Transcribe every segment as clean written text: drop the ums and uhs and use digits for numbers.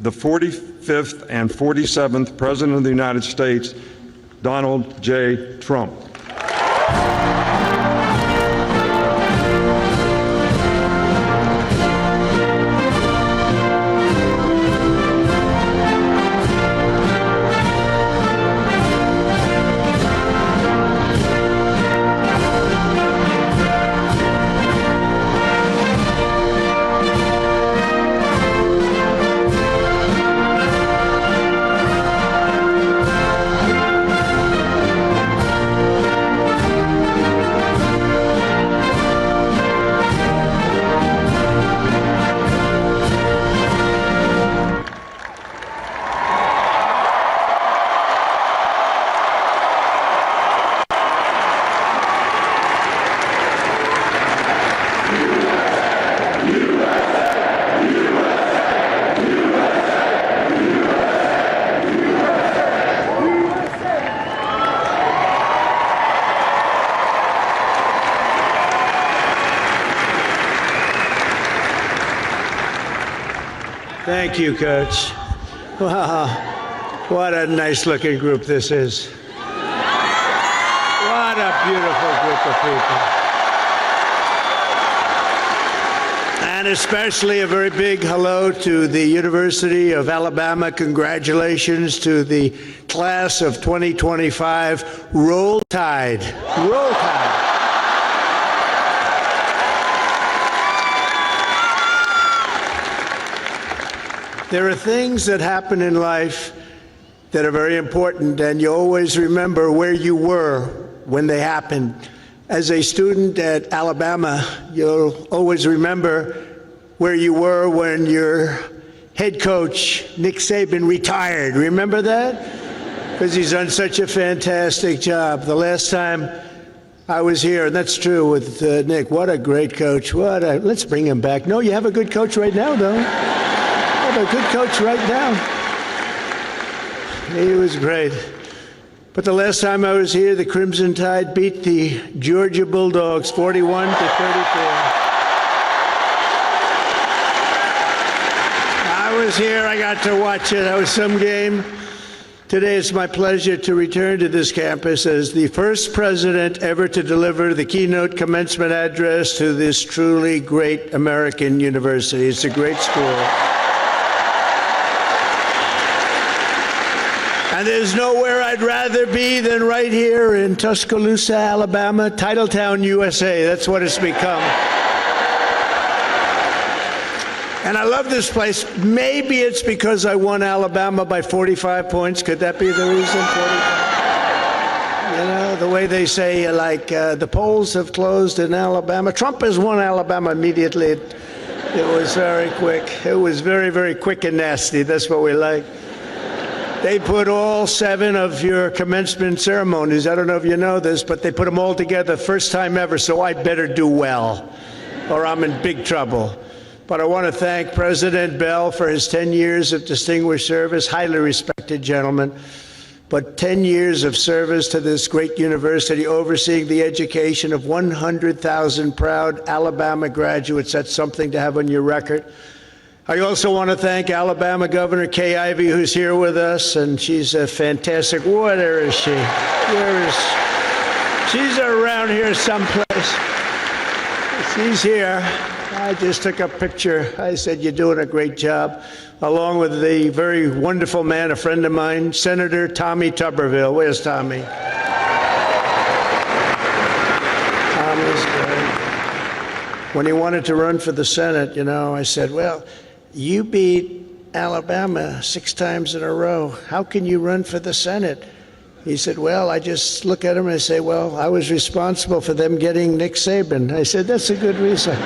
the 45th and 47th President of the United States, Donald J. Trump. Thank you, Coach. Wow, what a nice-looking group this is. What a beautiful group of people. And especially a very big hello to the University of Alabama. Congratulations to the class of 2025. Roll Tide. Roll Tide. There are things that happen in life that are very important, and you always remember where you were when they happened. As a student at Alabama, you'll always remember where you were when your head coach, Nick Saban, retired. Remember that? Because he's done such a fantastic job. The last time I was here, and that's true with Nick, what a great coach. Let's bring him back. No, you have a good coach right now, though. A good coach right now. He was great. But the last time I was here, the Crimson Tide beat the Georgia Bulldogs 41 to 34. I was here, I got to watch it. That was some game. Today it's my pleasure to return to this campus as the first president ever to deliver the keynote commencement address to this truly great American university. It's a great school. And there's nowhere I'd rather be than right here in Tuscaloosa, Alabama, Titletown, USA. That's what it's become. And I love this place. Maybe it's because I won Alabama by 45 points. Could that be the reason? 45? You know, the way they say, like, the polls have closed in Alabama. Trump has won Alabama immediately. It was very quick. It was very, very quick and nasty. That's what we like. They put all 7 of your commencement ceremonies, I don't know if you know this, but they put them all together first time ever, so I better do well, or I'm in big trouble. But I want to thank President Bell for his 10 years of distinguished service, highly respected gentleman, but 10 years of service to this great university, overseeing the education of 100,000 proud Alabama graduates. That's something to have on your record. I also want to thank Alabama Governor Kay Ivey, who's here with us, and she's a fantastic. Where is she? Where is she? She's around here someplace. She's here. I just took a picture. I said, you're doing a great job, along with the very wonderful man, a friend of mine, Senator Tommy Tuberville. Where's Tommy? Tommy's great. When he wanted to run for the Senate, I said, well, you beat Alabama 6 times in a row. How can you run for the Senate? He said, well, I just look at him and I say, well, I was responsible for them getting Nick Saban. I said, that's a good reason.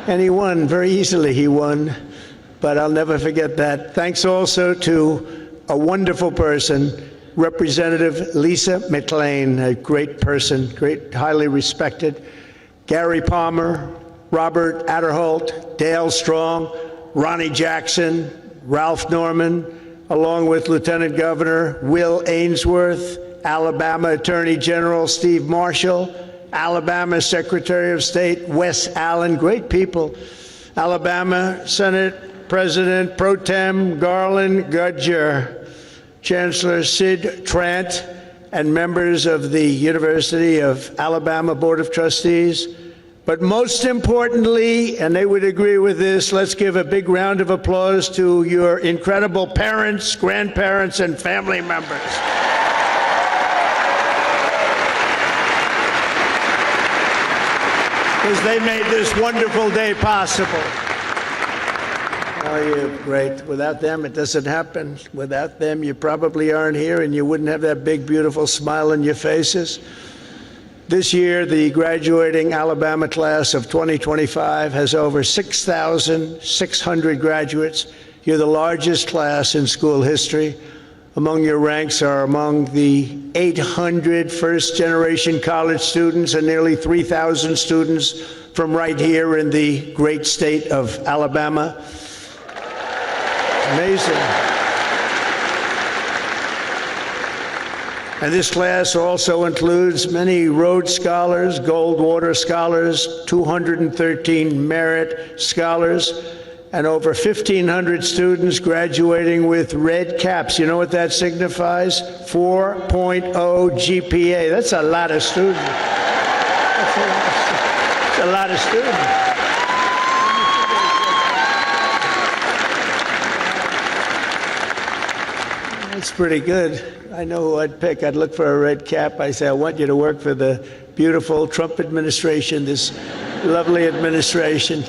And he won, very easily he won, but I'll never forget that. Thanks also to a wonderful person, Representative Lisa McClain, a great person, great, highly respected. Gary Palmer, Robert Adderholt, Dale Strong, Ronnie Jackson, Ralph Norman, along with Lieutenant Governor Will Ainsworth, Alabama Attorney General Steve Marshall, Alabama Secretary of State Wes Allen, great people, Alabama Senate President Pro Tem Garland Gudger, Chancellor Sid Trant, and members of the University of Alabama Board of Trustees. But most importantly, and they would agree with this, let's give a big round of applause to your incredible parents, grandparents, and family members. Because they made this wonderful day possible. Oh, you're great. Without them, it doesn't happen. Without them, you probably aren't here, and you wouldn't have that big, beautiful smile on your faces. This year, the graduating Alabama class of 2025 has over 6,600 graduates. You're the largest class in school history. Among your ranks are among the 800 first-generation college students and nearly 3,000 students from right here in the great state of Alabama. Amazing. And this class also includes many Rhodes Scholars, Goldwater Scholars, 213 Merit Scholars, and over 1,500 students graduating with red caps. You know what that signifies? 4.0 GPA. That's a lot of students. That's a lot of students. That's pretty good. I know who I'd pick. I'd look for a red cap. I say, I want you to work for the beautiful Trump administration, this lovely administration.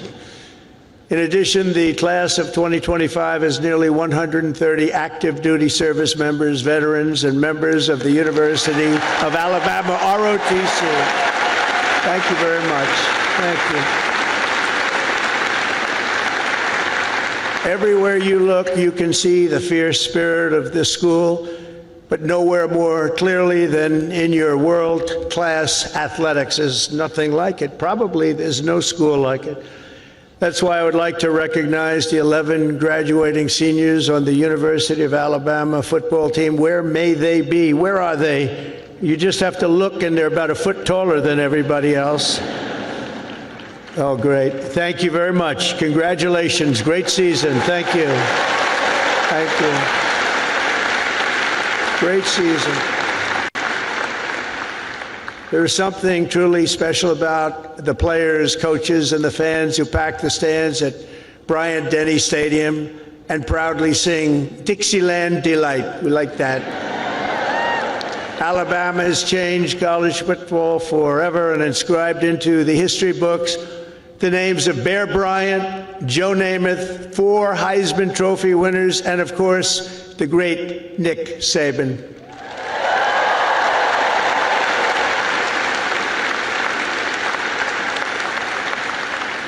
In addition, the class of 2025 has nearly 130 active duty service members, veterans, and members of the University of Alabama ROTC. Thank you very much. Thank you. Everywhere you look, you can see the fierce spirit of this school, but nowhere more clearly than in your world-class athletics. There's nothing like it. Probably there's no school like it. That's why I would like to recognize the 11 graduating seniors on the University of Alabama football team. Where may they be? Where are they? You just have to look, and they're about a foot taller than everybody else. Oh, great. Thank you very much. Congratulations. Great season. Thank you. Thank you. Great season. There is something truly special about the players, coaches, and the fans who pack the stands at Bryant-Denny Stadium and proudly sing Dixieland Delight. We like that. Alabama has changed college football forever and inscribed into the history books the names of Bear Bryant, Joe Namath, 4 Heisman Trophy winners, and of course, the great Nick Saban.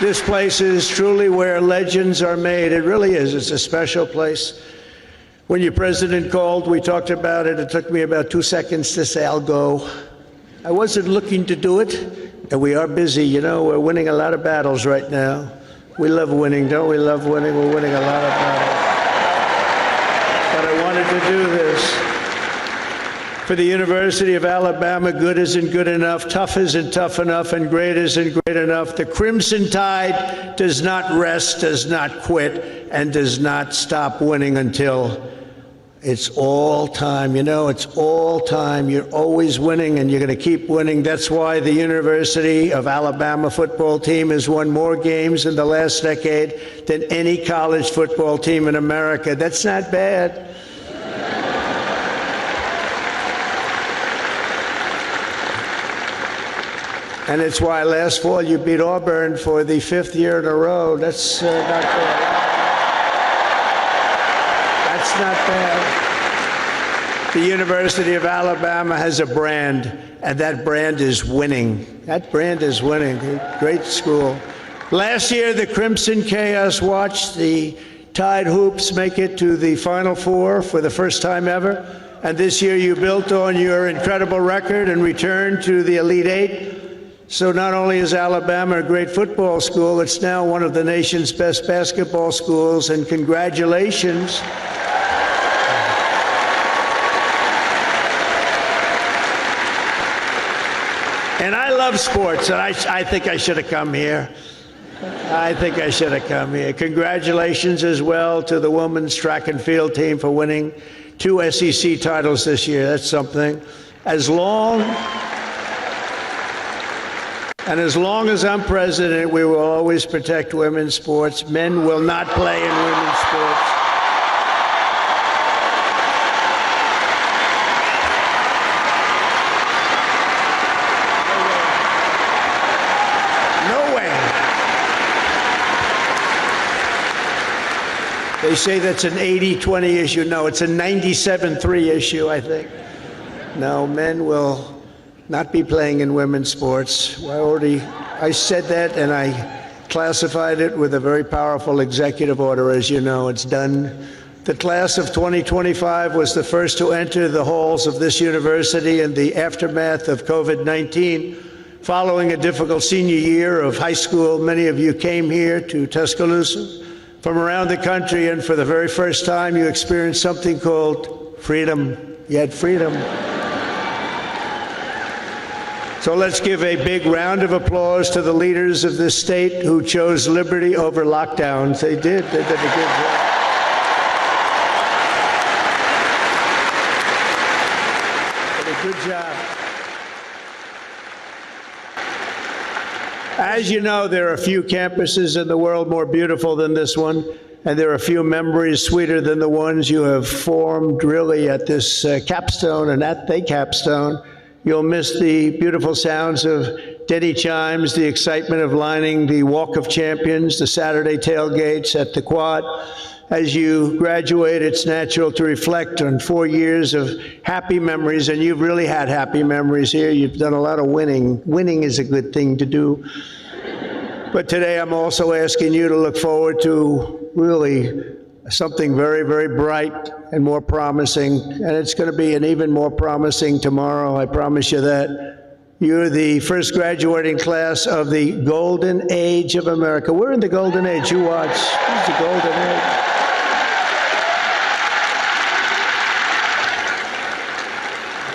This place is truly where legends are made. It really is. It's a special place. When your president called, we talked about it. It took me about 2 seconds to say, I'll go. I wasn't looking to do it. And we are busy, you know, we're winning a lot of battles right now. We love winning, don't we love winning? We're winning a lot of battles. But I wanted to do this. For the University of Alabama, good isn't good enough, tough isn't tough enough, and great isn't great enough. The Crimson Tide does not rest, does not quit, and does not stop winning until it's all time. You know, it's all time. You're always winning, and you're going to keep winning. That's why the University of Alabama football team has won more games in the last decade than any college football team in America. That's not bad. And it's why last fall you beat Auburn for the 5th year in a row. That's not bad. That's not bad. The University of Alabama has a brand, and that brand is winning. That brand is winning. Great school. Last year, the Crimson Chaos watched the Tide Hoops make it to the Final Four for the first time ever. And this year, you built on your incredible record and returned to the Elite Eight. So not only is Alabama a great football school, it's now one of the nation's best basketball schools, and congratulations. And I love sports, and I think I should have come here. I think I should have come here. Congratulations as well to the women's track and field team for winning 2 SEC titles this year. That's something. As long as I'm president, we will always protect women's sports. Men will not play in women's sports. No way. They say that's an 80-20 issue. No, it's a 97-3 issue, I think. No, men will not be playing in women's sports. I said that, and I classified it with a very powerful executive order. As you know, it's done. The class of 2025 was the first to enter the halls of this university in the aftermath of COVID-19. Following a difficult senior year of high school, many of you came here to Tuscaloosa from around the country, and for the very first time, you experienced something called freedom. You had freedom. So let's give a big round of applause to the leaders of this state who chose liberty over lockdowns. They did a good job. Did a good job. As you know, there are a few campuses in the world more beautiful than this one, and there are a few memories sweeter than the ones you have formed really at this capstone and at the capstone. You'll miss the beautiful sounds of Denny chimes, the excitement of lining the Walk of Champions, the Saturday tailgates at the Quad. As you graduate, it's natural to reflect on 4 years of happy memories, and you've really had happy memories here. You've done a lot of winning. Winning is a good thing to do. But today I'm also asking you to look forward to really something very, very bright and more promising, and it's going to be an even more promising tomorrow, I promise you that. You're the first graduating class of the golden age of America. We're in the golden age. You watch. It's the golden age.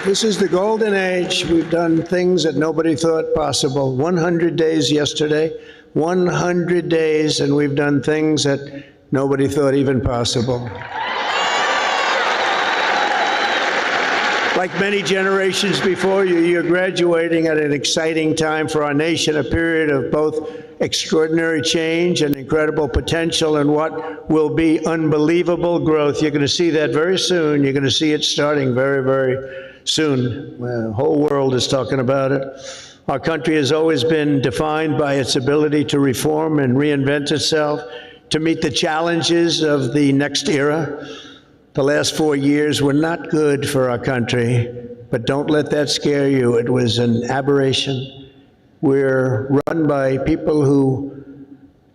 This is the golden age. We've done things that nobody thought possible. 100 days yesterday, 100 days, and we've done things that nobody thought even possible. Like many generations before you, you're graduating at an exciting time for our nation, a period of both extraordinary change and incredible potential and what will be unbelievable growth. You're going to see that very soon. You're going to see it starting very, very soon. The whole world is talking about it. Our country has always been defined by its ability to reform and reinvent itself, to meet the challenges of the next era. The last 4 years were not good for our country, but don't let that scare you. It was an aberration. We're run by people who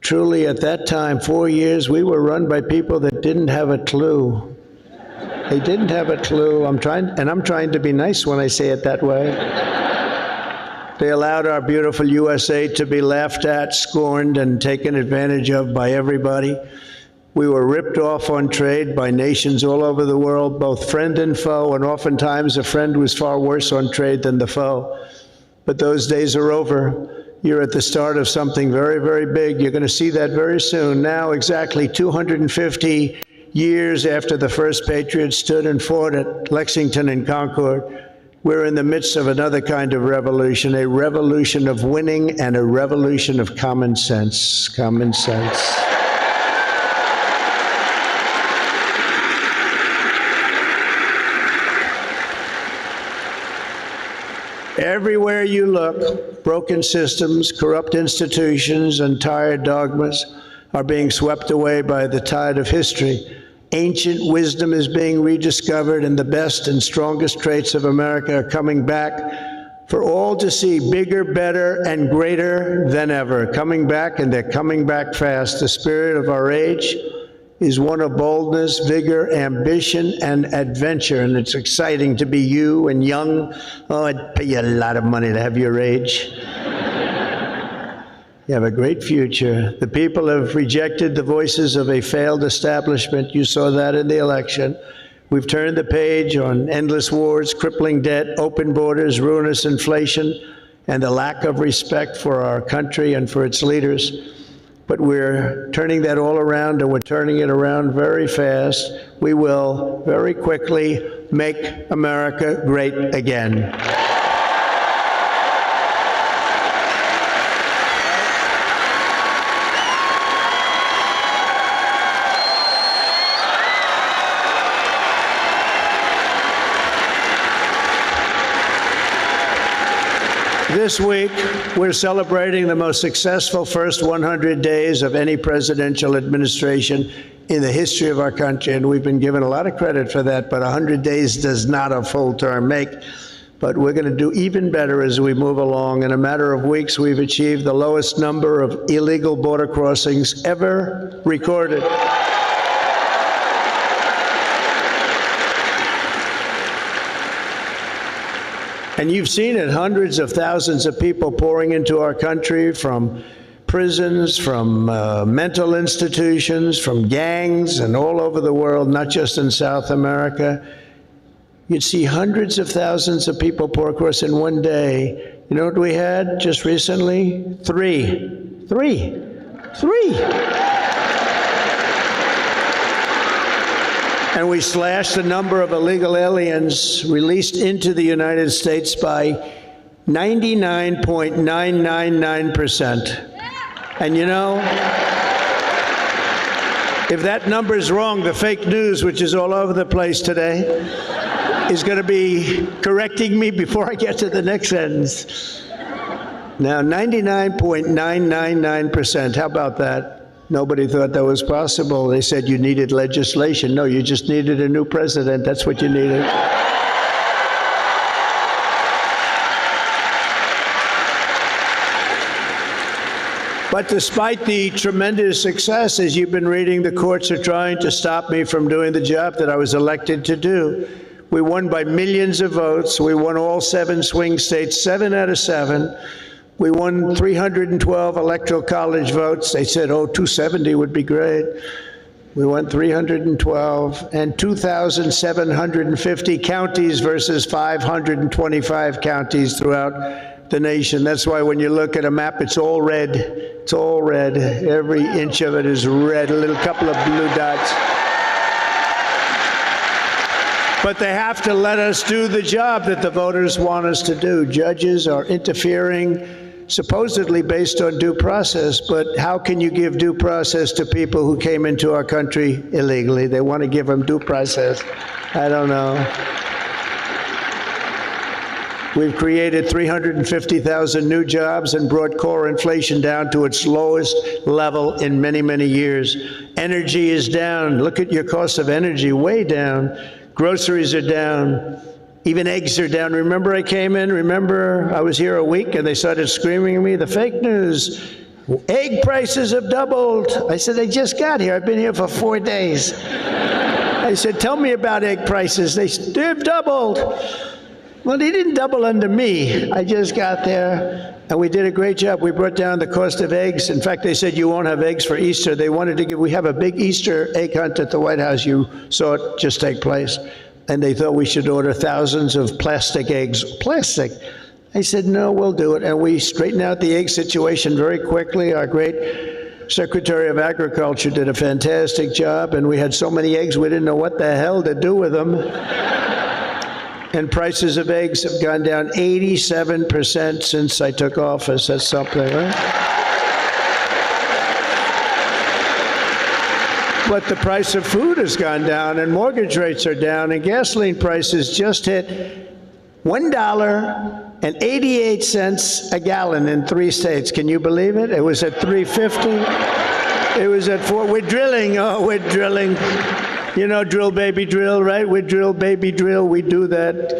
truly, at that time, 4 years, we were run by people that didn't have a clue. They didn't have a clue. I'm trying to be nice when I say it that way. They allowed our beautiful USA to be laughed at, scorned, and taken advantage of by everybody. We were ripped off on trade by nations all over the world, both friend and foe, and oftentimes a friend was far worse on trade than the foe. But those days are over. You're at the start of something very, very big. You're going to see that very soon. Now, exactly 250 years after the first Patriots stood and fought at Lexington and Concord, we're in the midst of another kind of revolution, a revolution of winning and a revolution of common sense. Common sense. Everywhere you look, broken systems, corrupt institutions, and tired dogmas are being swept away by the tide of history. Ancient wisdom is being rediscovered, and the best and strongest traits of America are coming back for all to see, bigger, better, and greater than ever. Coming back, and they're coming back fast. The spirit of our age is one of boldness, vigor, ambition, and adventure, and it's exciting to be you and young. Oh, I'd pay you a lot of money to have your age. You have a great future. The people have rejected the voices of a failed establishment. You saw that in the election. We've turned the page on endless wars, crippling debt, open borders, ruinous inflation, and the lack of respect for our country and for its leaders. but we're turning that all around, and we're turning it around very fast. We will very quickly make America great again. This week, we're celebrating the most successful first 100 days of any presidential administration in the history of our country, and we've been given a lot of credit for that, but 100 days does not a full term make. But we're going to do even better as we move along. In a matter of weeks, we've achieved the lowest number of illegal border crossings ever recorded. And you've seen it, hundreds of thousands of people pouring into our country from prisons, from mental institutions, from gangs, and all over the world, not just in South America. You'd see hundreds of thousands of people pour across in one day. You know what we had just recently? Three. And we slashed the number of illegal aliens released into the United States by 99.999%. And you know, if that number's wrong, the fake news, which is all over the place today, is going to be correcting me before I get to the next sentence. Now, 99.999%, how about that? Nobody thought that was possible. They said you needed legislation. No, you just needed a new president. That's what you needed. But despite the tremendous success, as you've been reading, the courts are trying to stop me from doing the job that I was elected to do. We won by millions of votes. We won all 7 swing states, 7 out of 7. We won 312 electoral college votes. They said, oh, 270 would be great. We won 312, and 2,750 counties versus 525 counties throughout the nation. That's why when you look at a map, it's all red. It's all red. Every inch of it is red, a little couple of blue dots. But they have to let us do the job that the voters want us to do. Judges are interfering, supposedly based on due process, but how can you give due process to people who came into our country illegally? They want to give them due process. I don't know. We've created 350,000 new jobs and brought core inflation down to its lowest level in many, many years. Energy is down. Look at your cost of energy, way down. Groceries are down. Even eggs are down. Remember I came in, remember I was here a week and they started screaming at me, the fake news, egg prices have doubled. I said, I just got here. I've been here for 4 days. I said, tell me about egg prices. They've doubled. Well, they didn't double under me. I just got there and we did a great job. We brought down the cost of eggs. In fact, they said you won't have eggs for Easter. They wanted to we have a big Easter egg hunt at the White House. You saw it just take place. And they thought we should order thousands of plastic eggs. Plastic. I said, no, we'll do it. And we straightened out the egg situation very quickly. Our great Secretary of Agriculture did a fantastic job, and we had so many eggs we didn't know what the hell to do with them. And prices of eggs have gone down 87% since I took office. That's something, right? But the price of food has gone down, and mortgage rates are down, and gasoline prices just hit $1.88 a gallon in 3 states. Can you believe it? It was at $3.50. It was at $4. We're drilling. Oh, we're drilling. You know, drill, baby, drill, right? We drill, baby, drill. We do that.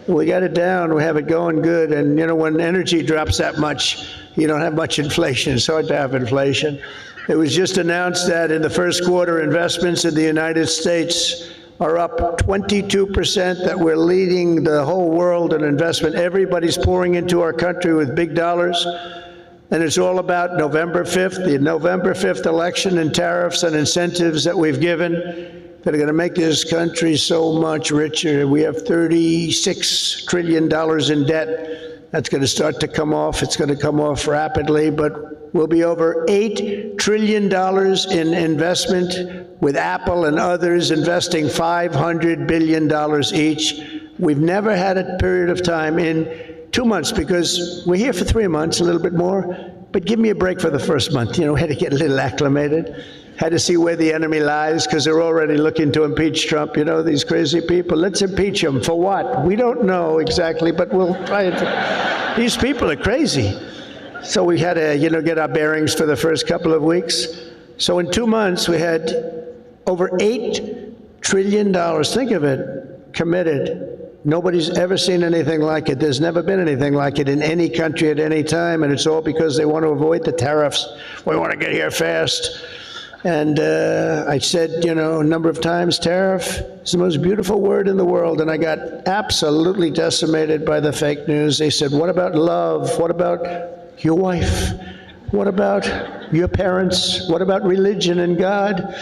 We got it down. We have it going good. And, you know, when energy drops that much, you don't have much inflation. It's hard to have inflation. It was just announced that in the first quarter, investments in the United States are up 22%, that we're leading the whole world in investment. Everybody's pouring into our country with big dollars. And it's all about November 5th, the November 5th election, and tariffs and incentives that we've given that are going to make this country so much richer. We have $36 trillion in debt. That's going to start to come off. It's going to come off rapidly, but will be over $8 trillion in investment, with Apple and others investing $500 billion each. We've never had a period of time in 2 months, because we're here for 3 months, a little bit more, but give me a break for the first month. You know, we had to get a little acclimated, had to see where the enemy lies, because they're already looking to impeach Trump. You know, these crazy people. Let's impeach him. For what? We don't know exactly, but we'll try it. These people are crazy. So we had to, you know, get our bearings for the first couple of weeks. So in 2 months, we had over $8 trillion, think of it, committed. Nobody's ever seen anything like it. There's never been anything like it in any country at any time, and it's all because they want to avoid the tariffs. We want to get here fast. And I said, you know, a number of times, tariff is the most beautiful word in the world, and I got absolutely decimated by the fake news. They said, what about love? What about your wife? What about your parents? What about religion and God?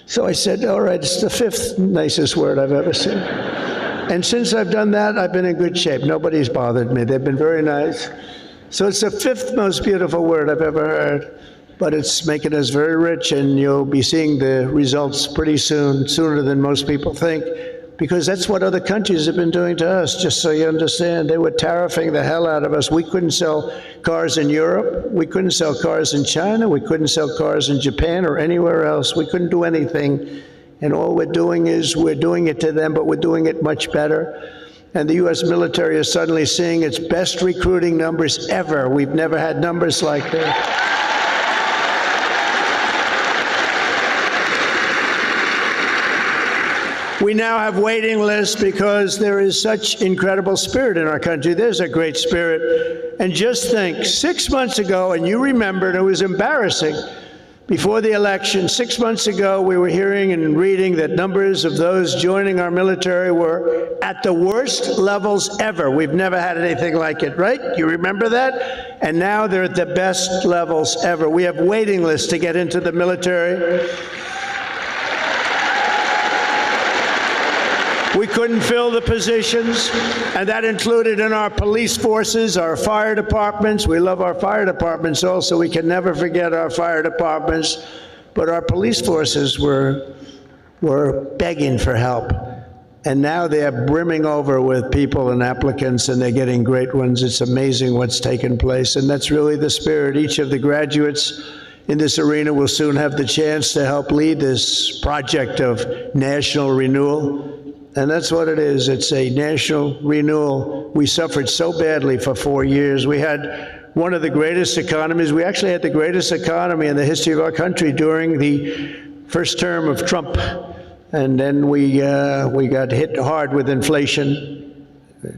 So I said, all right, it's the 5th nicest word I've ever seen. And since I've done that, I've been in good shape. Nobody's bothered me. They've been very nice. So it's the 5th most beautiful word I've ever heard. But it's making us very rich, and you'll be seeing the results pretty soon, sooner than most people think, because that's what other countries have been doing to us, just so you understand. They were tariffing the hell out of us. We couldn't sell cars in Europe. We couldn't sell cars in China. We couldn't sell cars in Japan or anywhere else. We couldn't do anything. And all we're doing is we're doing it to them, but we're doing it much better. And the U.S. military is suddenly seeing its best recruiting numbers ever. We've never had numbers like that. We now have waiting lists because there is such incredible spirit in our country. There's a great spirit. And just think, 6 months ago, and you remember, and it was embarrassing, before the election, 6 months ago, we were hearing and reading that numbers of those joining our military were at the worst levels ever. We've never had anything like it, right? You remember that? And now they're at the best levels ever. We have waiting lists to get into the military. We couldn't fill the positions, and that included in our police forces, our fire departments. We love our fire departments also. We can never forget our fire departments. But our police forces were begging for help. And now they're brimming over with people and applicants, and they're getting great ones. It's amazing what's taken place, and that's really the spirit. Each of the graduates in this arena will soon have the chance to help lead this project of national renewal. And that's what it is. It's a national renewal. We suffered so badly for 4 years. We had one of the greatest economies. We actually had the greatest economy in the history of our country during the first term of Trump. And then we got hit hard with inflation.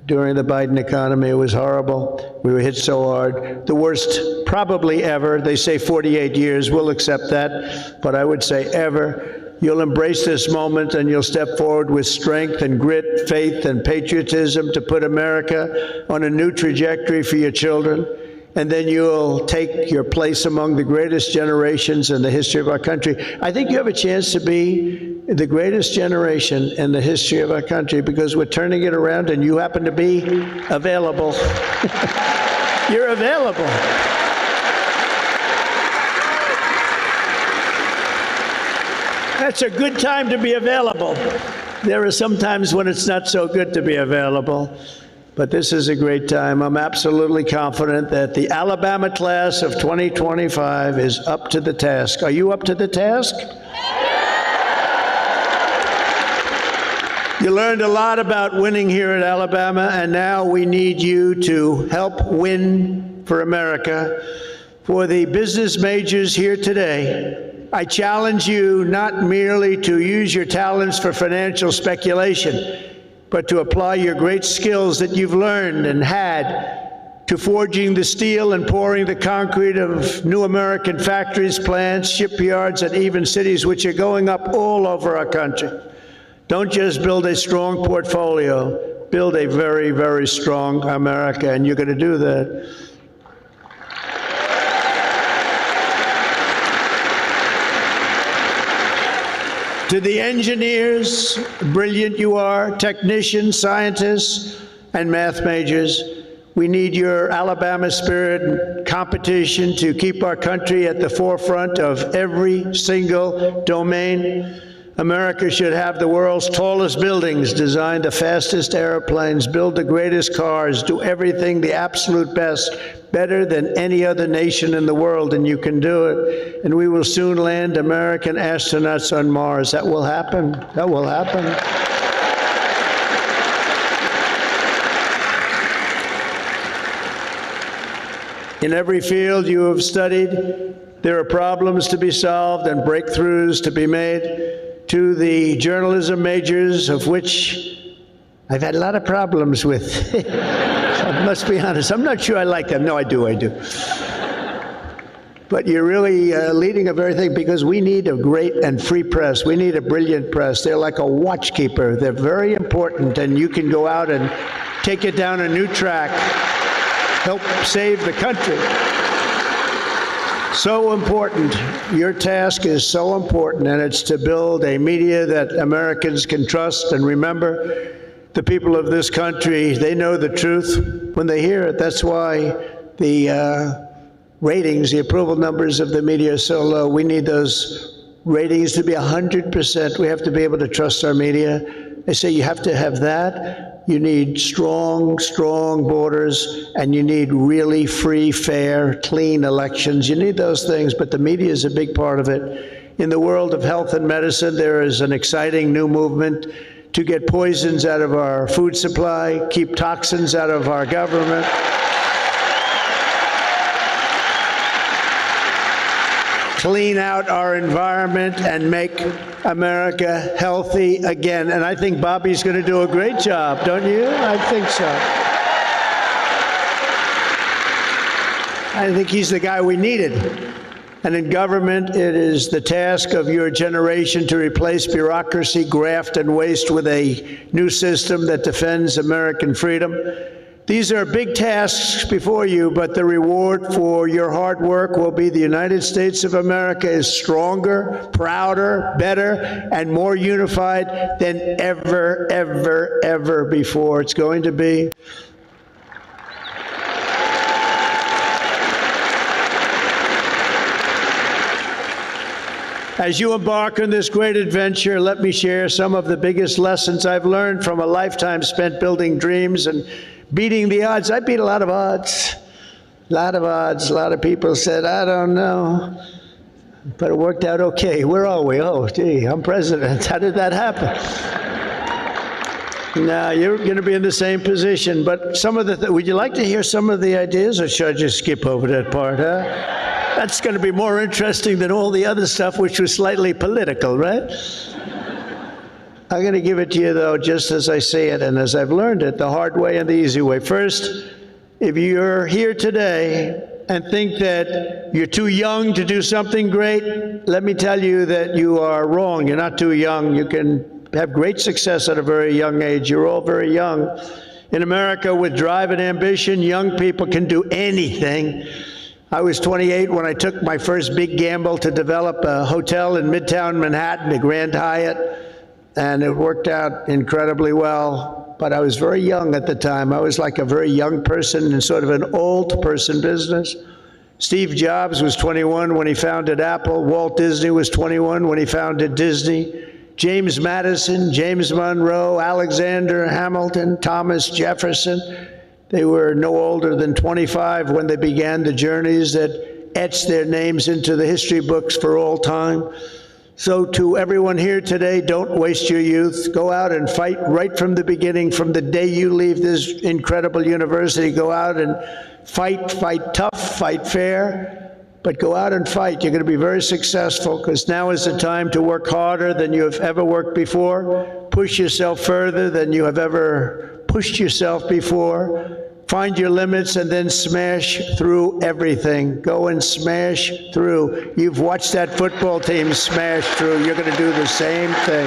During the Biden economy, it was horrible. We were hit so hard. The worst probably ever. They say 48 years. We'll accept that. But I would say ever. You'll embrace this moment, and you'll step forward with strength and grit, faith and patriotism to put America on a new trajectory for your children. And then you'll take your place among the greatest generations in the history of our country. I think you have a chance to be the greatest generation in the history of our country, because we're turning it around, and you happen to be available. You're available. That's a good time to be available. There are some times when it's not so good to be available, but this is a great time. I'm absolutely confident that the Alabama class of 2025 is up to the task. Are you up to the task? You learned a lot about winning here at Alabama, and now we need you to help win for America. For the business majors here today, I challenge you not merely to use your talents for financial speculation, but to apply your great skills that you've learned and had to forging the steel and pouring the concrete of new American factories, plants, shipyards, and even cities which are going up all over our country. Don't just build a strong portfolio, build a very, very strong America, and you're going to do that. To the engineers, brilliant you are, technicians, scientists, and math majors, We need your Alabama spirit and competition to keep our country at the forefront of every single domain. America should have the world's tallest buildings, design the fastest airplanes, build the greatest cars, do everything the absolute best, better than any other nation in the world, and you can do it. And we will soon land American astronauts on Mars. That will happen. That will happen. In every field you have studied, there are problems to be solved and breakthroughs to be made. To the journalism majors, of which I've had a lot of problems with. I must be honest. I'm not sure I like them. No, I do. But you're really leading a very thing, because we need a great and free press. We need a brilliant press. They're like a watchkeeper. They're very important, and you can go out and take it down a new track, help save the country. So important. Your task is so important, and it's to build a media that Americans can trust. And remember, the people of this country, they know the truth when they hear it. That's why the ratings, the approval numbers of the media are so low. We need those ratings to be 100%. We have to be able to trust our media. I say you have to have that. You need strong, strong borders, and you need really free, fair, clean elections. You need those things, but the media is a big part of it. In the world of health and medicine, there is an exciting new movement to get poisons out of our food supply, keep toxins out of our government. Clean out our environment and make America healthy again. And I think Bobby's going to do a great job, don't you? I think so. I think he's the guy we needed. And in government, it is the task of your generation to replace bureaucracy, graft, and waste with a new system that defends American freedom. These are big tasks before you, but the reward for your hard work will be the United States of America is stronger, prouder, better, and more unified than ever, ever, ever before. It's going to be. As you embark on this great adventure, let me share some of the biggest lessons I've learned from a lifetime spent building dreams and beating the odds. I beat a lot of odds. A lot of odds. A lot of people said, I don't know. But it worked out okay. Where are we? Oh, gee, I'm president. How did that happen? Now, you're going to be in the same position. But some of the, would you like to hear some of the ideas, or should I just skip over that part, huh? That's going to be more interesting than all the other stuff, which was slightly political, right? I'm going to give it to you, though, just as I say it and as I've learned it, the hard way and the easy way. First, if you're here today and think that you're too young to do something great, let me tell you that you are wrong. You're not too young. You can have great success at a very young age. You're all very young. In America, with drive and ambition, young people can do anything. I was 28 when I took my first big gamble to develop a hotel in Midtown Manhattan, the Grand Hyatt. And it worked out incredibly well, but I was very young at the time. I was like a very young person in sort of an old person business. Steve Jobs was 21 when he founded Apple. Walt Disney was 21 when he founded Disney. James Madison, James Monroe, Alexander Hamilton, Thomas Jefferson, they were no older than 25 when they began the journeys that etched their names into the history books for all time. So to everyone here today, don't waste your youth. Go out and fight right from the beginning, from the day you leave this incredible university. Go out and fight tough, fight fair, but go out and fight. You're going to be very successful, because now is the time to work harder than you have ever worked before. Push yourself further than you have ever pushed yourself before. Find your limits and then smash through everything. Go and smash through. You've watched that football team smash through. You're going to do the same thing.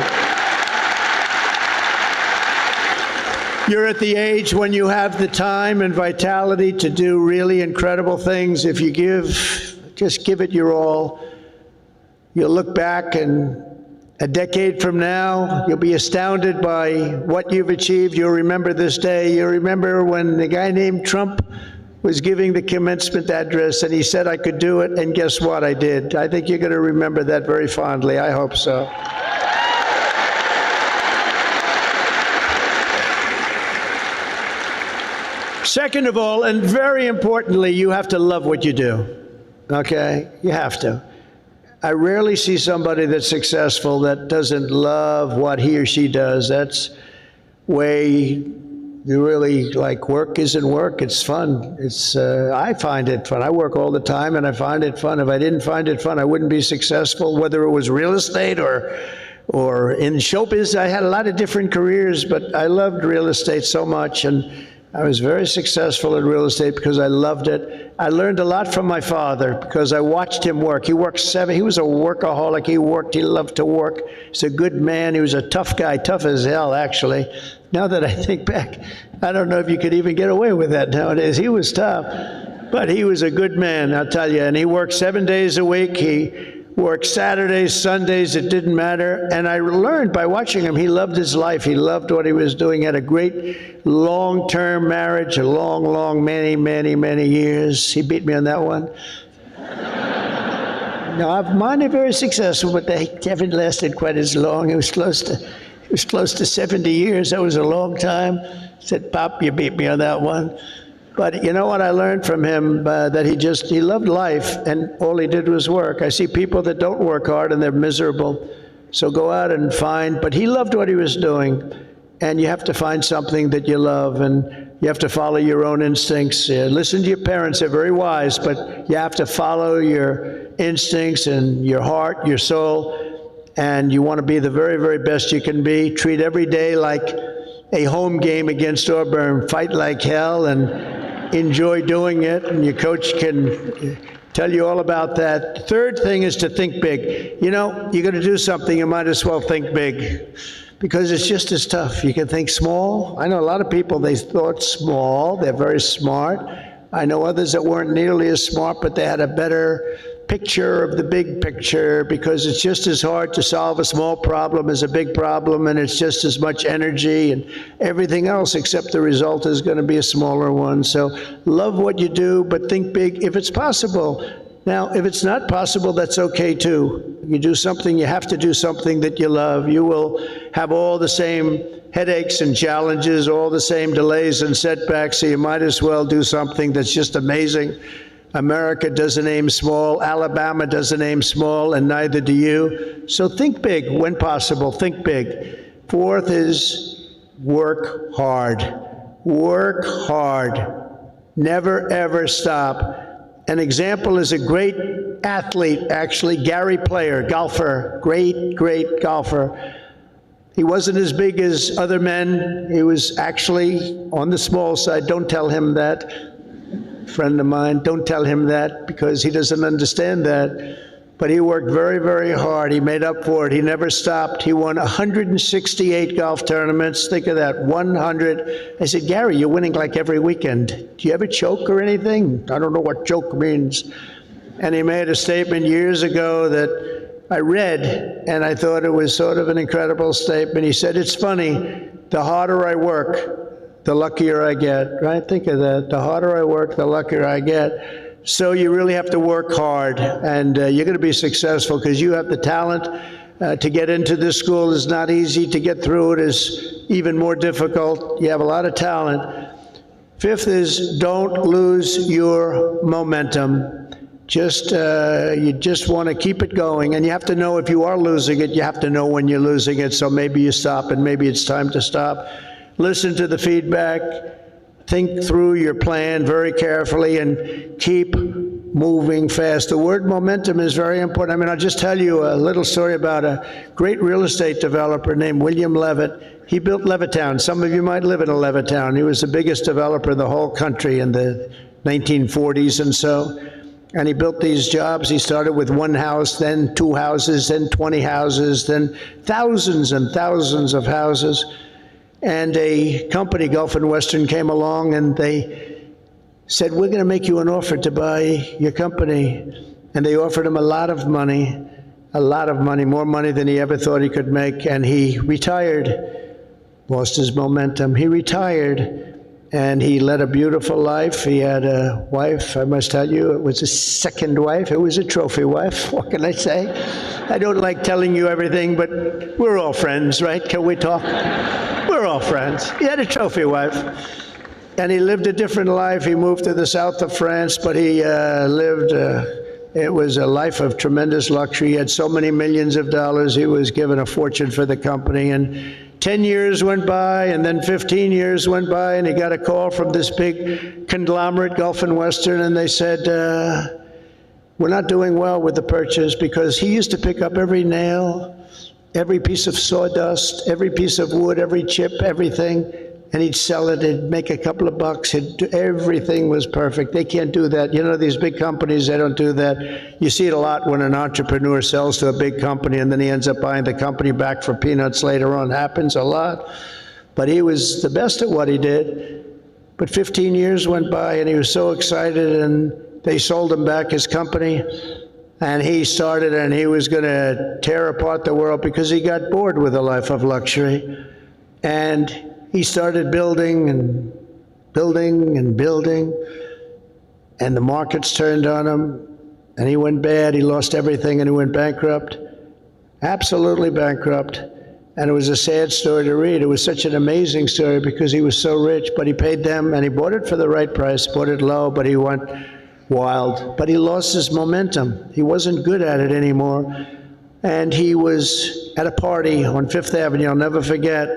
You're at the age when you have the time and vitality to do really incredible things. If you just give it your all, you'll look back and A decade from now, you'll be astounded by what you've achieved. You'll remember this day. You'll remember when the guy named Trump was giving the commencement address and he said I could do it, and guess what? I did. I think you're going to remember that very fondly. I hope so. Second of all, and very importantly, you have to love what you do, okay? You have to. I rarely see somebody that's successful that doesn't love what he or she does. That's way you really like work isn't work. It's fun. I find it fun. I work all the time and I find it fun. If I didn't find it fun, I wouldn't be successful, whether it was real estate or in showbiz. I had a lot of different careers, but I loved real estate so much, and I was very successful in real estate because I loved it. I learned a lot from my father because I watched him work. He worked he was a workaholic. He loved to work. He's a good man. He was a tough guy, tough as hell, actually. Now that I think back, I don't know if you could even get away with that nowadays. He was tough, but he was a good man, I'll tell you. And he worked 7 days a week. He worked Saturdays, Sundays, it didn't matter. And I learned by watching him, he loved his life. He loved what he was doing. He had a great long-term marriage, a long, many years. He beat me on that one. No, mine are very successful, but they haven't lasted quite as long. It was close to 70 years. That was a long time. I said, Pop, you beat me on that one. But you know what I learned from him? That he loved life, and all he did was work. I see people that don't work hard and they're miserable. So go out and find, but he loved what he was doing. And you have to find something that you love, and you have to follow your own instincts. Listen to your parents, they're very wise, but you have to follow your instincts and your heart, your soul, and you want to be the very best you can be. Treat every day like a home game against Auburn. Fight like hell and enjoy doing it, and your coach can tell you all about that. Third thing is to think big. You know, you're going to do something, you might as well think big, because it's just as tough. You can think small. I know a lot of people, they thought small. They're very smart. I know others that weren't nearly as smart, but they had a better picture of the big picture, because it's just as hard to solve a small problem as a big problem, and it's just as much energy and everything else, except the result is going to be a smaller one. So love what you do, but think big if it's possible. Now, if it's not possible, that's okay too. You do something, you have to do something that you love. You will have all the same headaches and challenges, all the same delays and setbacks, so you might as well do something that's just amazing. America doesn't aim small, Alabama doesn't aim small, and neither do you. So think big when possible, think big. Fourth is work hard. Work hard. Never ever stop. An example is a great athlete, actually, Gary Player, golfer, great golfer. He wasn't as big as other men. He was actually on the small side. Don't tell him that. Friend of mine, don't tell him that, because he doesn't understand that. But he worked very hard. He made up for it. He never stopped. He won 168 golf tournaments. Think of that, 100. I said, Gary, you're winning like every weekend. Do you ever choke or anything? I don't know what choke means. And he made a statement years ago that I read, and I thought it was sort of an incredible statement. He said, it's funny, the harder I work, the luckier I get, right? Think of that. The harder I work, the luckier I get. So you really have to work hard, and you're going to be successful because you have the talent. To get into this school is not easy. To get through it is even more difficult. You have a lot of talent. Fifth is don't lose your momentum. You just want to keep it going, and you have to know if you are losing it, you have to know when you're losing it, so maybe you stop, and maybe it's time to stop. Listen to the feedback, think through your plan very carefully, and keep moving fast. The word momentum is very important. I mean, I'll just tell you a little story about a great real estate developer named William Levitt. He built Levittown. Some of you might live in a Levittown. He was the biggest developer in the whole country in the 1940s and so. And he built these jobs. He started with one house, then 2 houses, then 20 houses, then thousands and thousands of houses. And a company, Gulf and Western, came along and they said, we're going to make you an offer to buy your company. And they offered him a lot of money. a lot of money, more money than he ever thought he could make, and he retired, lost his momentum. He retired, and he led a beautiful life. He had a wife, I must tell you, it was his second wife. It was a trophy wife, what can I say? I don't like telling you everything, but we're all friends, right? Can we talk? We're all friends. He had a trophy wife, and he lived a different life. He moved to the south of France, but he lived, it was a life of tremendous luxury. He had so many millions of dollars. He was given a fortune for the company, and 10 years went by, and then 15 years went by, and he got a call from this big conglomerate, Gulf and Western, and they said, we're not doing well with the purchase, because he used to pick up every nail, every piece of sawdust, every piece of wood, every chip, everything, and he'd sell it, he'd make a couple of bucks, everything was perfect. They can't do that. You know, these big companies, they don't do that. You see it a lot when an entrepreneur sells to a big company and then he ends up buying the company back for peanuts later on. Happens a lot. But he was the best at what he did. But 15 years went by, and he was so excited, and they sold him back his company, and he started, and he was going to tear apart the world because he got bored with a life of luxury. And he started building and building and building, and the markets turned on him, and he went bad. He lost everything, and he went bankrupt, absolutely bankrupt. And it was a sad story to read. It was such an amazing story because he was so rich, but he paid them, and he bought it for the right price, bought it low, but he went wild. But he lost his momentum. He wasn't good at it anymore. And he was at a party on Fifth Avenue, I'll never forget.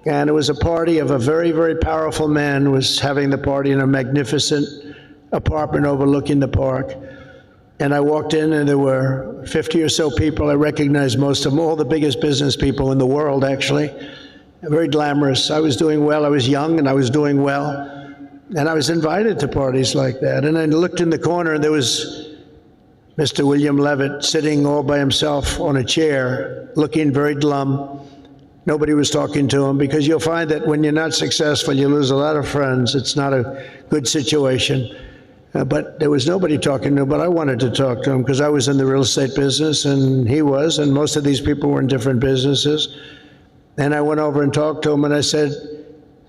And it was a party of a very, very powerful man who was having the party in a magnificent apartment overlooking the park. And I walked in, and there were 50 or so people. I recognized most of them, all the biggest business people in the world, actually. Very glamorous. I was doing well. I was young, and I was doing well. And I was invited to parties like that. And I looked in the corner, and there was Mr. William Levitt sitting all by himself on a chair, looking very glum. Nobody was talking to him, because you'll find that when you're not successful, you lose a lot of friends. It's not a good situation. But there was nobody talking to him, but I wanted to talk to him because I was in the real estate business, and he was, and most of these people were in different businesses. And I went over and talked to him, and I said,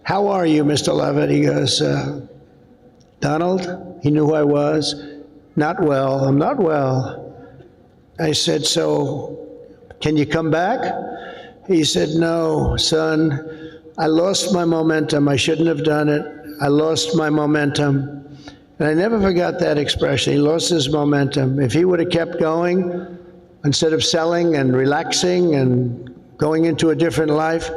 "How are you, Mr. Levitt?" He goes, "Donald," he knew who I was, "Not well, I'm not well." I said, "So, can you come back?" He said, "No, son, I lost my momentum. I shouldn't have done it. I lost my momentum." And I never forgot that expression. He lost his momentum. If he would have kept going, instead of selling and relaxing and going into a different life,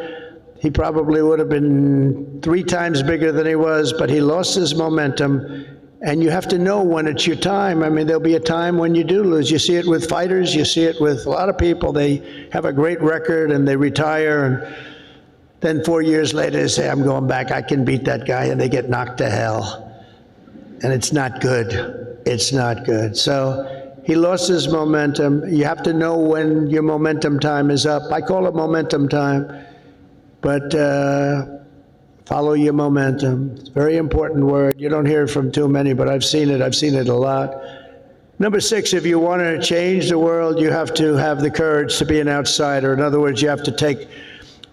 he probably would have been 3 times bigger than he was, but he lost his momentum. And you have to know when it's your time. I mean, there'll be a time when you do lose. You see it with fighters. You see it with a lot of people. They have a great record and they retire, and then 4 years later they say, "I'm going back. I can beat that guy," and they get knocked to hell. And it's not good. It's not good. So he lost his momentum. You have to know when your momentum time is up. I call it momentum time. But follow your momentum. It's a very important word. You don't hear it from too many, but I've seen it. I've seen it a lot. Number 6, if you want to change the world, you have to have the courage to be an outsider. In other words, you have to take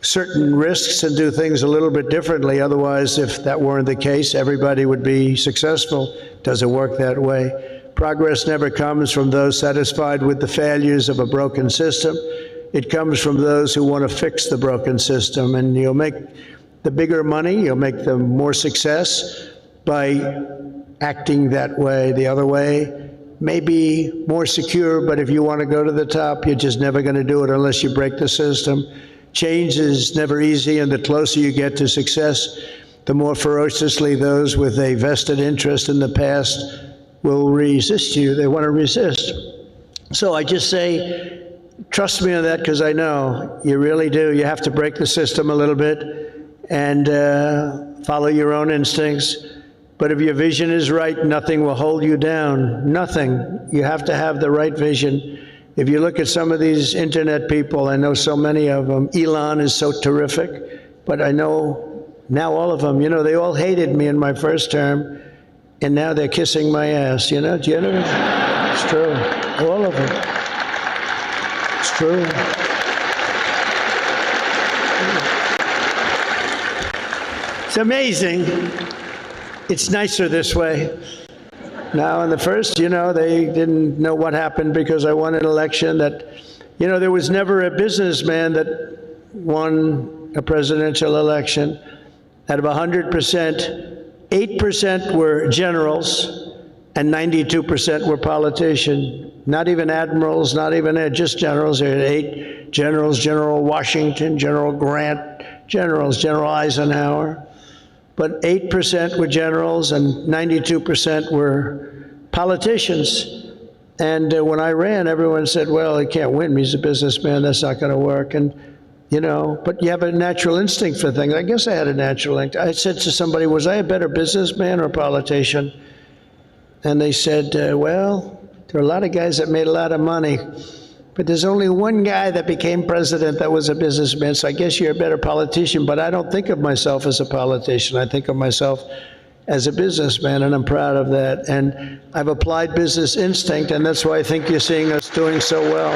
certain risks and do things a little bit differently. Otherwise, if that weren't the case, everybody would be successful. It doesn't work that way. Progress never comes from those satisfied with the failures of a broken system. It comes from those who want to fix the broken system. And you'll make the bigger money, you'll make the more success by acting that way. The other way may be more secure, but if you want to go to the top, you're just never going to do it unless you break the system. Change is never easy, and the closer you get to success, the more ferociously those with a vested interest in the past will resist you. They want to resist. So I just say, trust me on that, because I know you really do. You have to break the system a little bit and follow your own instincts. But if your vision is right, nothing will hold you down. Nothing. You have to have the right vision. If you look at some of these internet people, I know so many of them. Elon is so terrific, but I know now all of them, you know, they all hated me in my first term, and now they're kissing my ass, you know? Do you know? It's true. All of them. true. It's amazing. It's nicer this way. Now, in the first, they didn't know what happened because I won an election that, there was never a businessman that won a presidential election. Out of 100%, 8% were generals and 92% were politicians. Not even admirals, not even just generals. There were 8 generals: General Washington, General Grant, generals, General Eisenhower. But 8% were generals and 92% were politicians. And when I ran, everyone said, well, he can't win. He's a businessman. That's not going to work. And, but you have a natural instinct for things. I guess I had a natural instinct. I said to somebody, was I a better businessman or politician? And they said, well, there are a lot of guys that made a lot of money, but there's only one guy that became president that was a businessman, so I guess you're a better politician. But I don't think of myself as a politician. I think of myself as a businessman, and I'm proud of that. And I've applied business instinct, and that's why I think you're seeing us doing so well.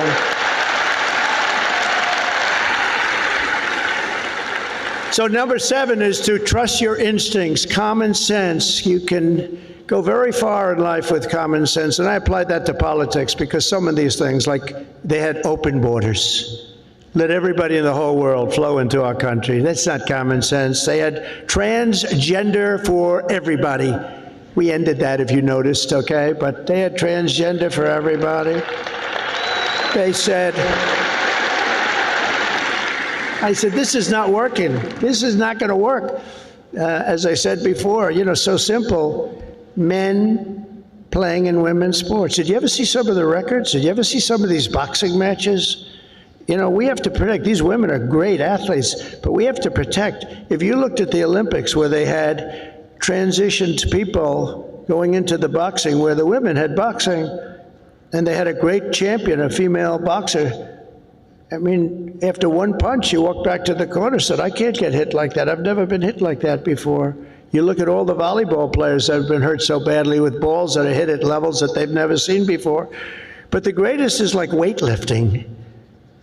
So number 7 is to trust your instincts, common sense. You can go very far in life with common sense. And I applied that to politics because some of these things, like they had open borders. Let everybody in the whole world flow into our country. That's not common sense. They had transgender for everybody. We ended that, if you noticed, okay? But they had transgender for everybody. They said, I said, this is not working. This is not going to work. As I said before, so simple. Men playing in women's sports. Did you ever see some of the records? Did you ever see some of these boxing matches? We have to protect. These women are great athletes, but we have to protect. If you looked at the Olympics where they had transitioned people going into the boxing, where the women had boxing, and they had a great champion, a female boxer. I mean, after one punch, you walked back to the corner, said, I can't get hit like that. I've never been hit like that before. You look at all the volleyball players that have been hurt so badly with balls that are hit at levels that they've never seen before. But the greatest is like weightlifting.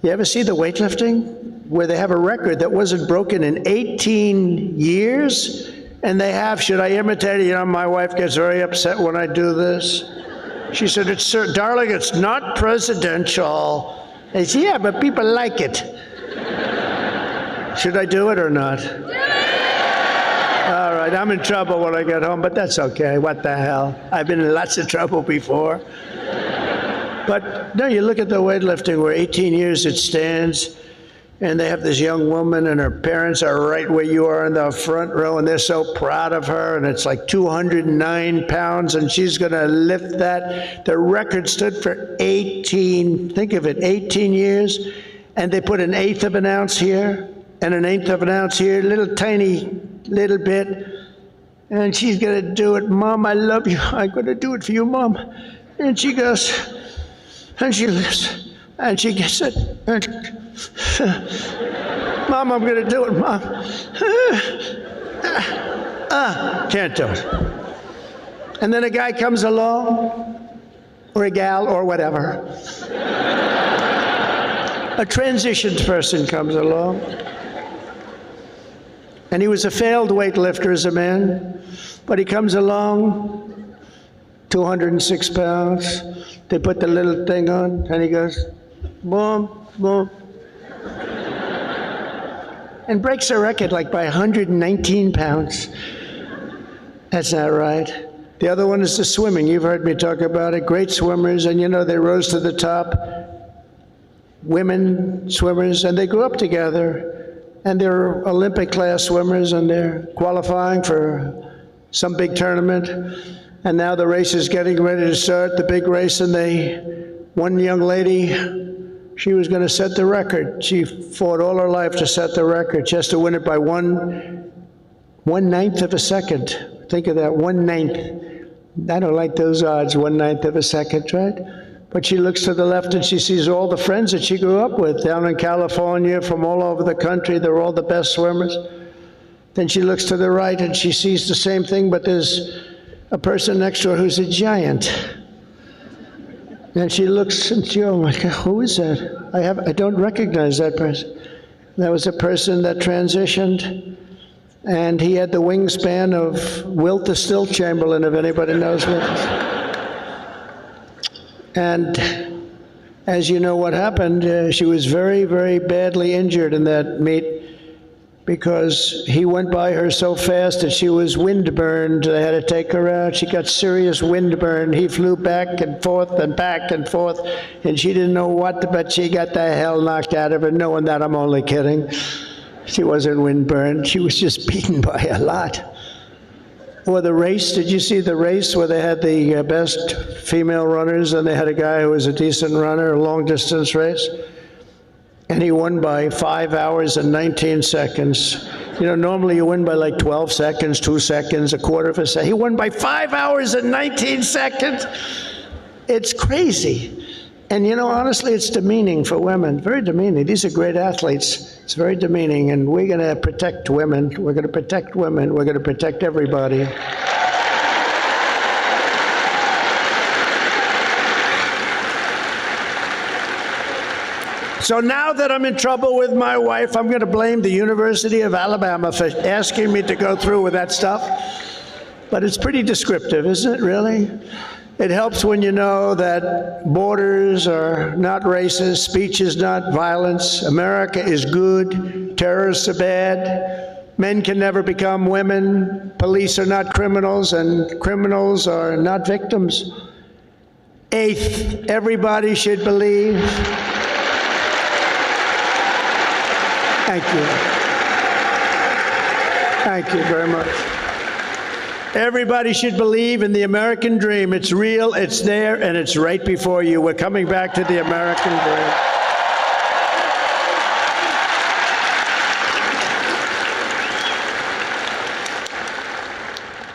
You ever see the weightlifting? Where they have a record that wasn't broken in 18 years? And they have, should I imitate it? My wife gets very upset when I do this. She said, darling, it's not presidential. I said, yeah, but people like it. Should I do it or not? All right, I'm in trouble when I get home, but that's okay. What the hell? I've been in lots of trouble before. But no, you look at the weightlifting where 18 years it stands, and they have this young woman, and her parents are right where you are in the front row, and they're so proud of her, and it's like 209 pounds, and she's going to lift that. The record stood for 18, think of it, 18 years, and they put 1/8 of an ounce here, and 1/8 of an ounce here, little tiny little bit, and she's going to do it. Mom, I love you. I'm going to do it for you, Mom. And she goes, and she lifts, and she gets it. And, Mom, I'm going to do it, Mom. Can't do it. And then a guy comes along, or a gal, or whatever. A transitioned person comes along. And he was a failed weightlifter as a man, but he comes along, 206 pounds. They put the little thing on, and he goes, boom, boom. And breaks the record like by 119 pounds. That's not right. The other one is the swimming. You've heard me talk about it. Great swimmers, and they rose to the top. Women swimmers, and they grew up together. And they're Olympic class swimmers, and they're qualifying for some big tournament. And now the race is getting ready to start, the big race, and one young lady, she was going to set the record. She fought all her life to set the record. She has to win it by 1/9 of a second. Think of that, 1/9. I don't like those odds, 1/9 of a second, right? But she looks to the left and she sees all the friends that she grew up with down in California, from all over the country. They're all the best swimmers. Then she looks to the right and she sees the same thing, but there's a person next to her who's a giant. And she looks and she goes, oh my God, who is that? I don't recognize that person. That was a person that transitioned, and he had the wingspan of Wilt the Still Chamberlain, if anybody knows Wilt. And as you know what happened, she was very, very badly injured in that meet because he went by her so fast that she was windburned. They had to take her out. She got serious windburn. He flew back and forth, and she didn't know what, but she got the hell knocked out of her, knowing that I'm only kidding. She wasn't windburned. She was just beaten by a lot. Or the race, did you see the race where they had the best female runners and they had a guy who was a decent runner, a long distance race? And he won by 5 hours and 19 seconds. You know, normally you win by like 12 seconds, 2 seconds, a quarter of a second. He won by 5 hours and 19 seconds. It's crazy. And you know, honestly, it's demeaning for women, very demeaning. These are great athletes. It's very demeaning, and we're going to protect women. We're going to protect women. We're going to protect everybody. So now that I'm in trouble with my wife, I'm going to blame the University of Alabama for asking me to go through with that stuff. But it's pretty descriptive, isn't it, really? It helps when you know that borders are not racist, speech is not violence, America is good, terrorists are bad, men can never become women, police are not criminals, and criminals are not victims. Eighth, everybody should believe. Thank you. Thank you very much. Everybody should believe in the American dream. It's real, it's there, and it's right before you. We're coming back to the American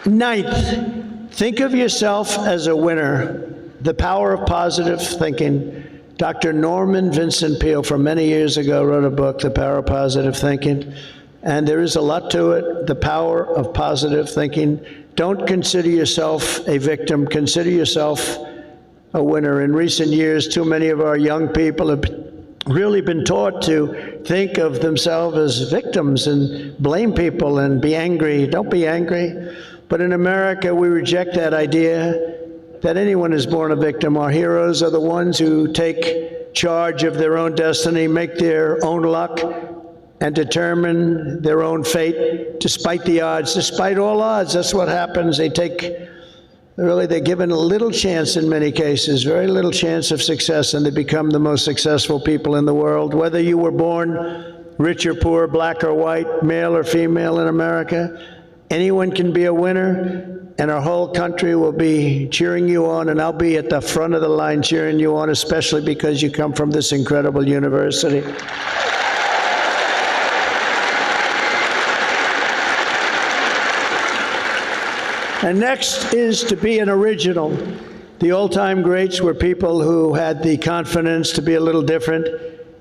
dream. Ninth, think of yourself as a winner. The power of positive thinking. Dr. Norman Vincent Peale, from many years ago, wrote a book, The Power of Positive Thinking, and there is a lot to it, the power of positive thinking. Don't consider yourself a victim, consider yourself a winner. In recent years, too many of our young people have really been taught to think of themselves as victims and blame people and be angry. Don't be angry. But in America, we reject that idea that anyone is born a victim. Our heroes are the ones who take charge of their own destiny, make their own luck, and determine their own fate despite the odds, despite all odds. That's what happens. They're given a little chance in many cases, very little chance of success, and they become the most successful people in the world. Whether you were born rich or poor, black or white, male or female in America, anyone can be a winner. And our whole country will be cheering you on, and I'll be at the front of the line cheering you on, especially because you come from this incredible university. And next is to be an original. The old-time greats were people who had the confidence to be a little different.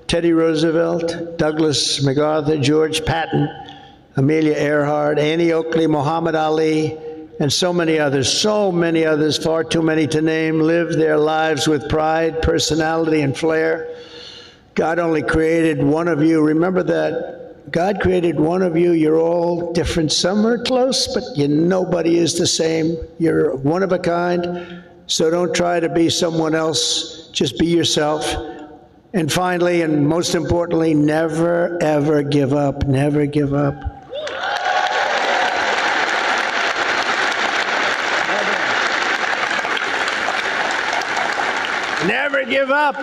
Teddy Roosevelt, Douglas MacArthur, George Patton, Amelia Earhart, Annie Oakley, Muhammad Ali, and so many others, far too many to name, lived their lives with pride, personality, and flair. God only created one of you. Remember that. God created one of you. You're all different. Some are close, but nobody is the same. You're one of a kind, so don't try to be someone else. Just be yourself. And finally, and most importantly, never, ever give up. Never give up. Never give up.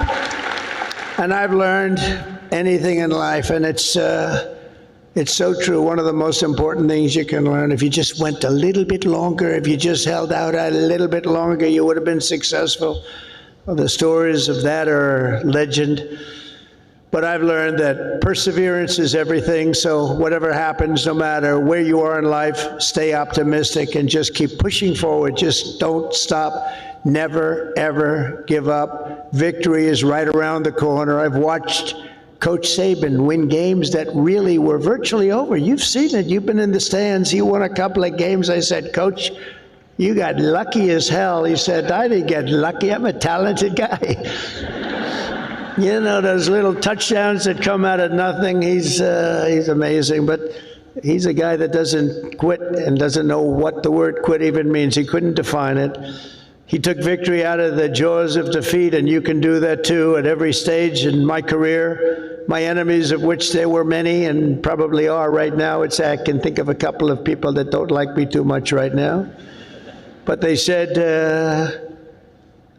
And I've learned anything in life, and it's so true. One of the most important things you can learn, if you just went a little bit longer, if you just held out a little bit longer, you would have been successful. Well, the stories of that are legend. But I've learned that perseverance is everything, so whatever happens, no matter where you are in life, stay optimistic and just keep pushing forward. Just don't stop. Never, ever give up. Victory is right around the corner. I've watched Coach Saban win games that really were virtually over. You've seen it. You've been in the stands. He won a couple of games. I said, Coach, You got lucky as hell. He said, I didn't get lucky. I'm a talented guy. You know, those little touchdowns that come out of nothing, he's amazing. But he's a guy that doesn't quit and doesn't know what the word quit even means. He couldn't define it. He took victory out of the jaws of defeat, and you can do that too at every stage in my career. My enemies, of which there were many and probably are right now, I can think of a couple of people that don't like me too much right now. But they said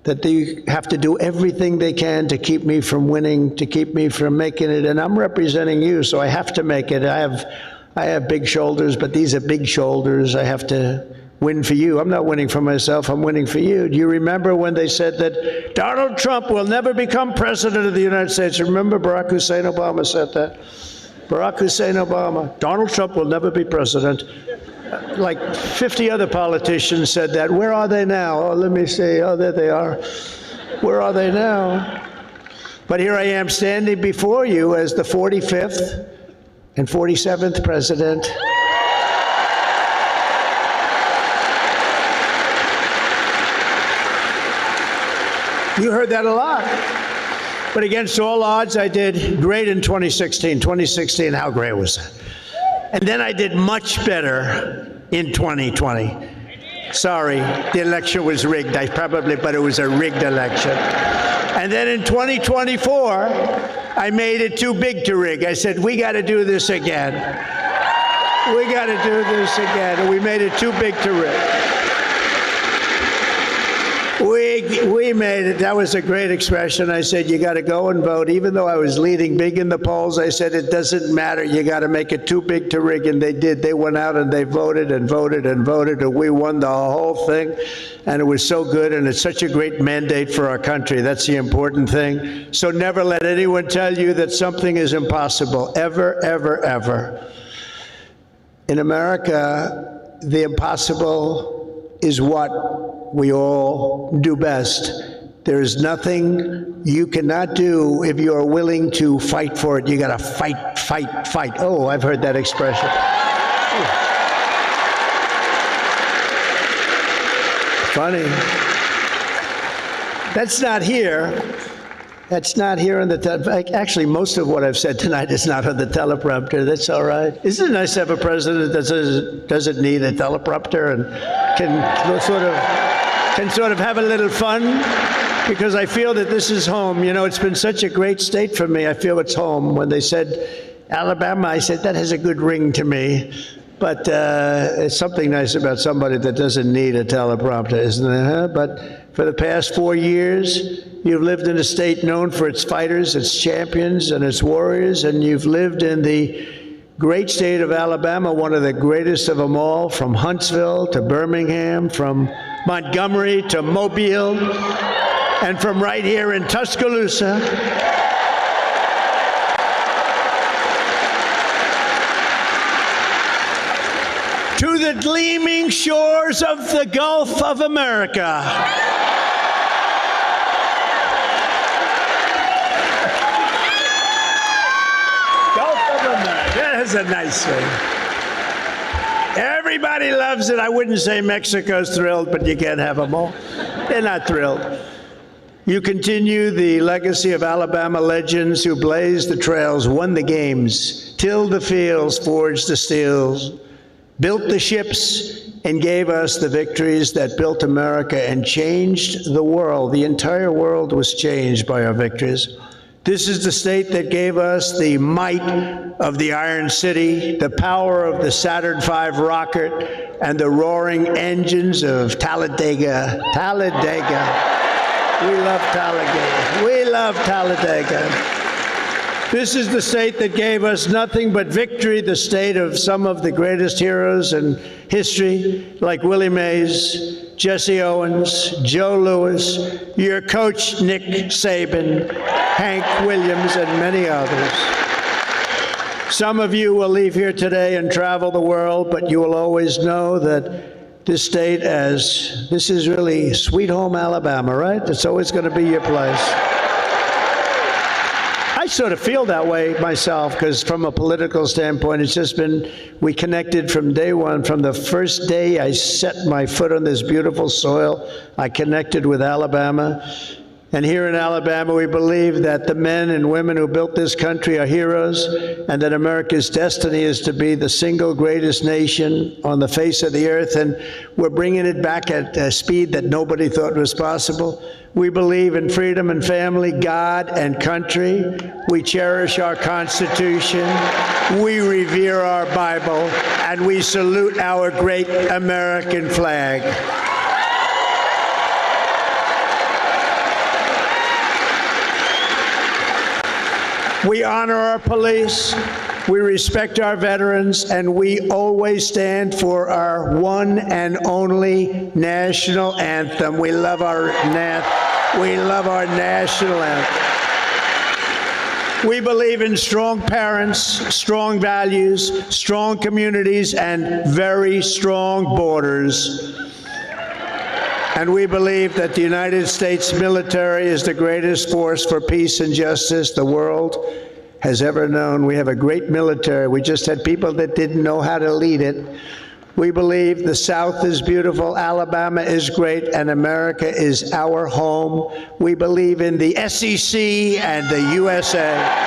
that they have to do everything they can to keep me from winning, to keep me from making it. And I'm representing you, so I have to make it. I have big shoulders, but these are big shoulders. I have to win for you. I'm not winning for myself. I'm winning for you. Do you remember when they said that Donald Trump will never become president of the United States? Remember Barack Hussein Obama said that? Barack Hussein Obama. Donald Trump will never be president. Like 50 other politicians said that. Where are they now? Oh, let me see. Oh, there they are. Where are they now? But here I am standing before you as the 45th and 47th president. You heard that a lot. But against all odds, I did great in 2016. 2016, how great was that? And then I did much better in 2020. Sorry, the election was rigged. But it was a rigged election. And then in 2024, I made it too big to rig. I said, we got to do this again. We got to do this again. And we made it too big to rig. We made it. That was a great expression. I said, you got to go and vote. Even though I was leading big in the polls, I said, it doesn't matter. You got to make it too big to rig. And they did. They went out and they voted and voted and voted. And we won the whole thing. And it was so good. And it's such a great mandate for our country. That's the important thing. So never let anyone tell you that something is impossible. Ever, ever, ever. In America, the impossible is what we all do best. There is nothing you cannot do if you are willing to fight for it. You got to fight, fight, fight. Oh, I've heard that expression. Funny. That's not here. That's not here on the actually, most of what I've said tonight is not on the teleprompter. That's all right. Isn't it nice to have a president that doesn't need a teleprompter and can sort of have a little fun? Because I feel that this is home. You know, it's been such a great state for me. I feel it's home. When they said Alabama, I said, that has a good ring to me. But it's something nice about somebody that doesn't need a teleprompter, isn't it? Huh? But for the past 4 years, you've lived in a state known for its fighters, its champions, and its warriors, and you've lived in the great state of Alabama, one of the greatest of them all, from Huntsville to Birmingham, from Montgomery to Mobile, and from right here in Tuscaloosa. To the gleaming shores of the Gulf of America. Gulf of America. That's a nice thing. Everybody loves it. I wouldn't say Mexico's thrilled, but you can't have them all. They're not thrilled. You continue the legacy of Alabama legends who blazed the trails, won the games, tilled the fields, forged the steels, built the ships, and gave us the victories that built America and changed the world. The entire world was changed by our victories. This is the state that gave us the might of the Iron City, the power of the Saturn V rocket, and the roaring engines of Talladega. Talladega. We love Talladega. We love Talladega. This is the state that gave us nothing but victory, the state of some of the greatest heroes in history, like Willie Mays, Jesse Owens, Joe Louis, your coach, Nick Saban, Hank Williams, and many others. Some of you will leave here today and travel the world, but you will always know that this state, as this is really sweet home Alabama, right? It's always going to be your place. I sort of feel that way myself, because from a political standpoint, it's just been, we connected from day one. From the first day I set my foot on this beautiful soil, I connected with Alabama. And here in Alabama, we believe that the men and women who built this country are heroes, and that America's destiny is to be the single greatest nation on the face of the earth. And we're bringing it back at a speed that nobody thought was possible. We believe in freedom and family, God and country. We cherish our Constitution. We revere our Bible. And we salute our great American flag. We honor our police, we respect our veterans, and we always stand for our one and only national anthem. We love our national anthem. We believe in strong parents, strong values, strong communities, and very strong borders. And we believe that the United States military is the greatest force for peace and justice the world has ever known. We have a great military. We just had people that didn't know how to lead it. We believe the South is beautiful, Alabama is great, and America is our home. We believe in the SEC and the USA.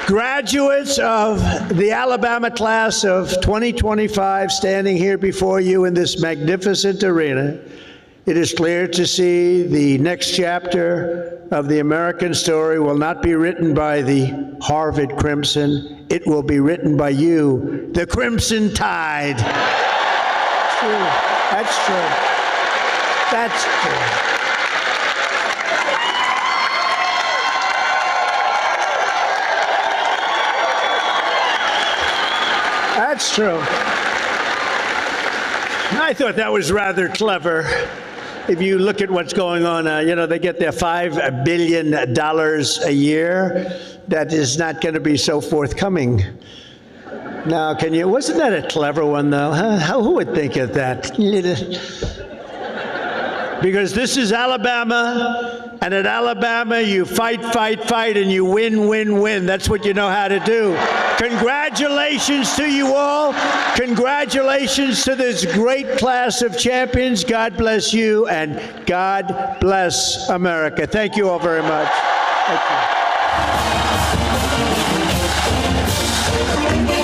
Graduates of the Alabama class of 2025 standing here before you in this magnificent arena, it is clear to see the next chapter of the American story will not be written by the Harvard Crimson. It will be written by you, the Crimson Tide. That's true. That's true. That's true. I thought that was rather clever. If you look at what's going on, they get their $5 billion a year. That is not going to be so forthcoming. Now, wasn't that a clever one, though? Huh? Who would think of that? Because this is Alabama, and at Alabama, you fight, and you win. That's what you know how to do. Congratulations to you all. Congratulations to this great class of champions. God bless you, and God bless America. Thank you all very much. Thank you.